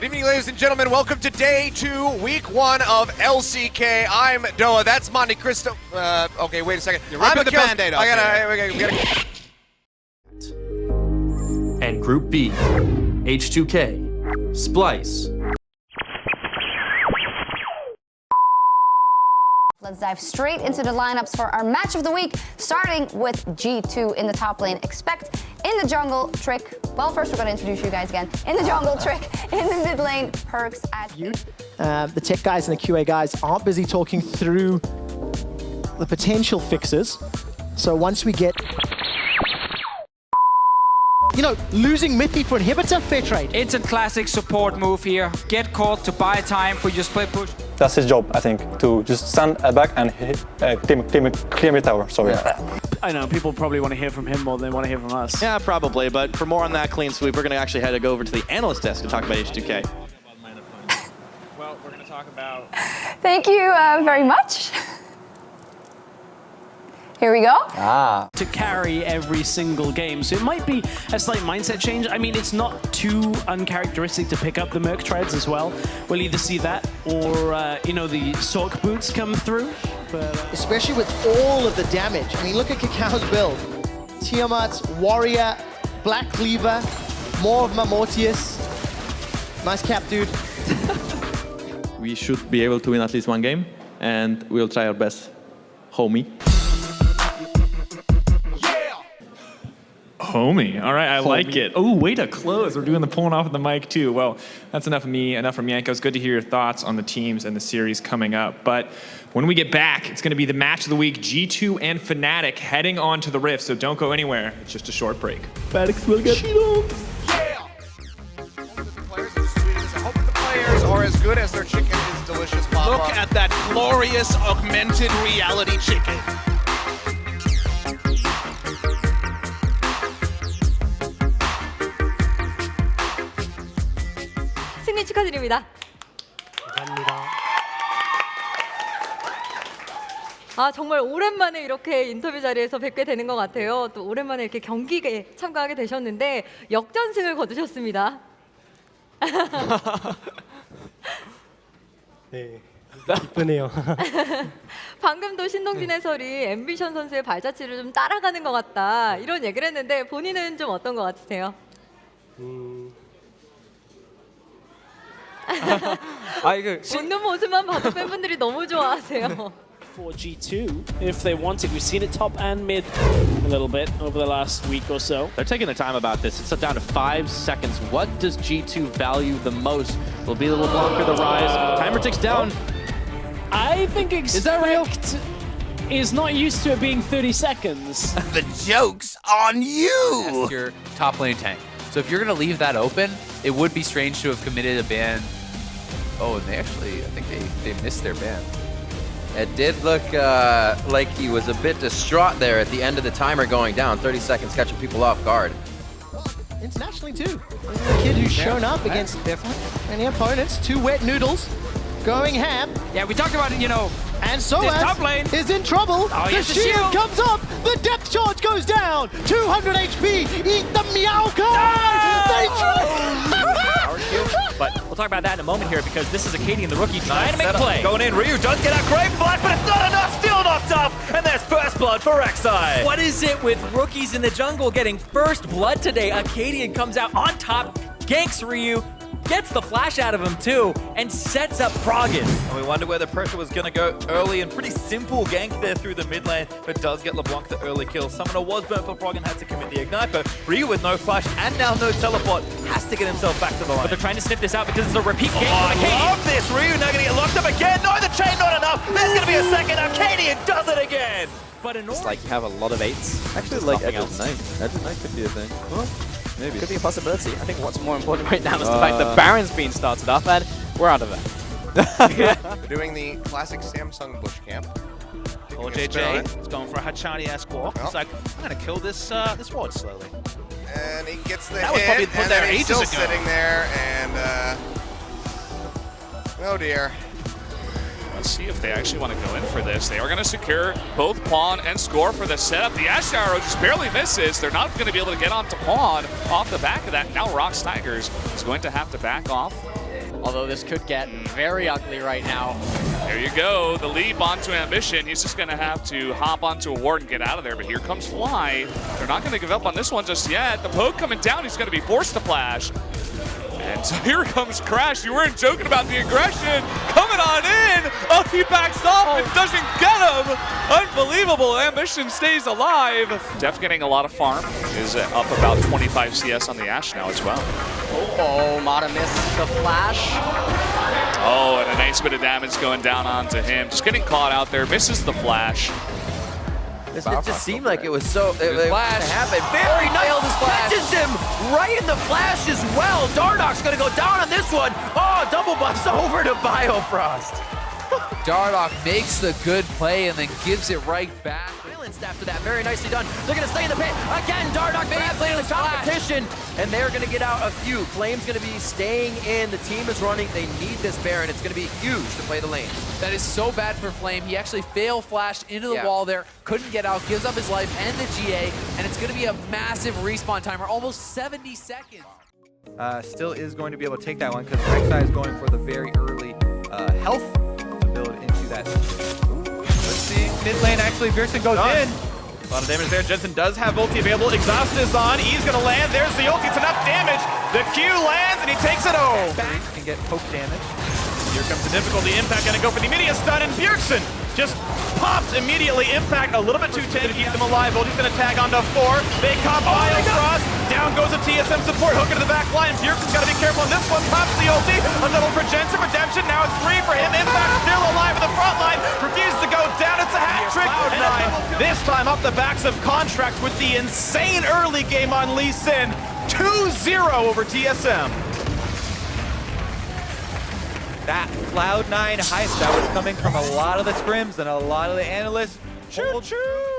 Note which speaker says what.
Speaker 1: Good evening, ladies and gentlemen. Welcome to day 2, week 1 of LCK. I'm Doa. That's Monte Cristo. Okay, wait a second.
Speaker 2: You're ripping the Band-Aid off.
Speaker 1: We gotta.
Speaker 3: And Group B, H2K, Splice.
Speaker 4: Let's dive straight into the lineups for our match of the week, starting with G2 in the top lane. Expect in the jungle, Trick. Well, first we're going to introduce you guys again. In the jungle, Trick. In the mid lane, Perks at
Speaker 5: the tech guys and the QA guys aren't busy talking through the potential fixes. So once we get, losing Mithy for inhibitor, fair trade.
Speaker 6: It's a classic support move here. Get caught to buy time for your split push.
Speaker 7: That's his job, I think, to just stand back and clear mid tower. Sorry.
Speaker 8: I know, people probably want to hear from him more than they want to hear from us.
Speaker 2: Yeah, probably, but for more on that clean sweep, we're going to actually head to go over to the analyst desk to talk about H2K.
Speaker 6: Well, we're going to talk about...
Speaker 4: Thank you very much. Here we go.
Speaker 8: To carry every single game. So it might be a slight mindset change. I mean, it's not too uncharacteristic to pick up the Merc treads as well. We'll either see that or, the Sork boots come through. But,
Speaker 5: Especially with all of the damage. I mean, look at Kakao's build. Tiamat, Warrior, Black Cleaver, more of Mortius. Nice cap, dude.
Speaker 2: We should be able to win at least one game, and we'll try our best, homie.
Speaker 9: Homie. All right, I like it. Oh, way to close. We're doing the pulling off of the mic, too. Well, that's enough of me, enough from Yanko. It's good to hear your thoughts on the teams and the series coming up. But when we get back, it's going to be the match of the week, G2 and Fnatic heading on to the Rift, so don't go anywhere. It's just a short break.
Speaker 5: Fnatic will get beat up.
Speaker 1: I hope the players are as good as their chicken is delicious, Papa.
Speaker 2: Look at that glorious augmented reality chicken.
Speaker 10: 승리 축하드립니다.
Speaker 5: 감사합니다.
Speaker 10: 정말 오랜만에 이렇게 인터뷰 자리에서 뵙게 되는 것 같아요. 또 오랜만에 이렇게 경기에 참가하게 되셨는데 역전승을 거두셨습니다.
Speaker 5: 네, 기쁘네요.
Speaker 10: 방금도 신동진 해설이 앰비션 선수의 발자취를 좀 따라가는 것 같다 이런 얘기를 했는데 본인은 좀 어떤 것 같으세요? 웃는 모습만 봐도 팬분들이 너무 좋아하세요.
Speaker 8: for G2, if they want it, we've seen it top and mid a little bit over the last week or so.
Speaker 2: They're taking their time about this. It's down to 5 seconds. What does G2 value the most? Will be the LeBlanc or the Rise. Timer ticks down.
Speaker 8: I think Expect
Speaker 2: Is that real?
Speaker 8: is not used to it being 30 seconds.
Speaker 11: The joke's on you!
Speaker 12: That's your top lane tank. So if you're going to leave that open, it would be strange to have committed a ban. Oh, and they actually, I think they missed their ban.
Speaker 11: It did look like he was a bit distraught there at the end of the timer going down. 30 seconds catching people off guard.
Speaker 5: Internationally too. This is a kid who's shown up against many opponents. 2 wet noodles going ham.
Speaker 6: Yeah, we talked about it,
Speaker 5: And so
Speaker 6: this top lane
Speaker 5: is in trouble.
Speaker 6: Oh,
Speaker 5: the shield comes up. The depth charge goes down. 200 HP. Eat the meow card.
Speaker 6: But we'll talk about that in a moment here because this is Acadian, the rookie, trying to make a play.
Speaker 3: Going in, Ryu does get a great flash, but it's not enough. Still knocked up, and there's first blood for Rek'Sai.
Speaker 6: What is it with rookies in the jungle getting first blood today? Acadian comes out on top, ganks Ryu, gets the flash out of him too, and sets up Froggen.
Speaker 3: And we wonder where the pressure was going to go early, and pretty simple gank there through the mid lane, but does get LeBlanc the early kill. Summoner was burnt for Froggen, had to commit the ignite, but Ryu with no flash and now no teleport has to get himself back to the line.
Speaker 6: But they're trying to sniff this out because it's a repeat game
Speaker 3: Oh,
Speaker 6: from Acadian.
Speaker 3: I love this. Ryu now going to get locked up again. No, the chain not enough. There's going to be a second. Acadian does it again.
Speaker 6: But in
Speaker 2: It's like you have a lot of 8s.
Speaker 11: Actually, like Edge of Night. Edge of Night could be a thing. Well, maybe.
Speaker 2: Could be a possibility. I think what's more important right now is the fact that Baron's being started off, and we're out of it.
Speaker 1: We're doing the classic Samsung bush camp.
Speaker 3: Or JJ is going for a Hachani-esque walk. He's like, I'm going to kill this ward slowly.
Speaker 1: And he gets the
Speaker 3: That
Speaker 1: hit,
Speaker 3: was probably put
Speaker 1: and
Speaker 3: there
Speaker 1: then he's
Speaker 3: ages
Speaker 1: still
Speaker 3: ago.
Speaker 1: sitting there, and oh dear.
Speaker 9: Let's see if they actually want to go in for this. They are going to secure both Pawn and Score for the setup. The Ash Arrow just barely misses. They're not going to be able to get onto Pawn off the back of that. Now Rock Tigers is going to have to back off.
Speaker 13: although this could get very ugly right now.
Speaker 14: There you go, the leap onto Ambition. He's just gonna have to hop onto a ward and get out of there, but here comes Fly. They're not gonna give up on this one just yet. The poke coming down, he's gonna be forced to flash. And so here comes Crash. You weren't joking about the aggression. Coming on in. Oh, he backs off and doesn't get him. Unbelievable. Ambition stays alive. Def getting a lot of farm. Is up about 25 CS on the Ashe now as well.
Speaker 13: Oh, Mata missed the flash.
Speaker 14: Oh, and a nice bit of damage going down onto him. Just getting caught out there. Misses the flash.
Speaker 11: It just seemed like it was so
Speaker 12: Flash.
Speaker 11: to happen. Very nice.
Speaker 12: Catches
Speaker 11: him right in the flash as well. Dardock's gonna go down on this one. Oh, double buffs over to Biofrost.
Speaker 12: Dardock makes the good play and then gives it right back.
Speaker 11: After that, very nicely done. They're gonna stay in the pit again. Dardock grabs the competition, and they're gonna get out a few. Flame's gonna be staying in. The team is running. They need this Baron. It's gonna be huge to play the lane.
Speaker 12: That is so bad for Flame. He actually fail flashed into the wall there, couldn't get out, gives up his life and the GA, and it's gonna be a massive respawn timer, almost 70 seconds.
Speaker 15: Still is going to be able to take that one because Rek'Sai is going for the very early health to build into that. Let's see, mid lane actually, Bjergsen goes in. A lot of damage there. Jensen does have ulti available. Exhaust is on. E's gonna land. There's the ulti. It's enough damage. The Q lands and he takes it home. Back can get poke damage. Here comes the difficulty. Impact gonna go for the immediate stun, and Bjergsen just pops immediately. Impact a little bit too thin to keep them alive. Ulti's gonna tag onto 4. They cop Biofrost. Down goes the TSM support. Hook into the back line. Bjergsen's gotta be careful on this one. Pops the ulti. A double for Jensen. Redemption. Now it's 3 for him. Impact still alive in the front line. Refuses to go down. It's a hat trick. Cloud9. This time up the backs of Contract with the insane early game on Lee Sin. 2-0 over TSM. That Cloud9 heist that was coming from a lot of the scrims and a lot of the analysts. Choo-choo!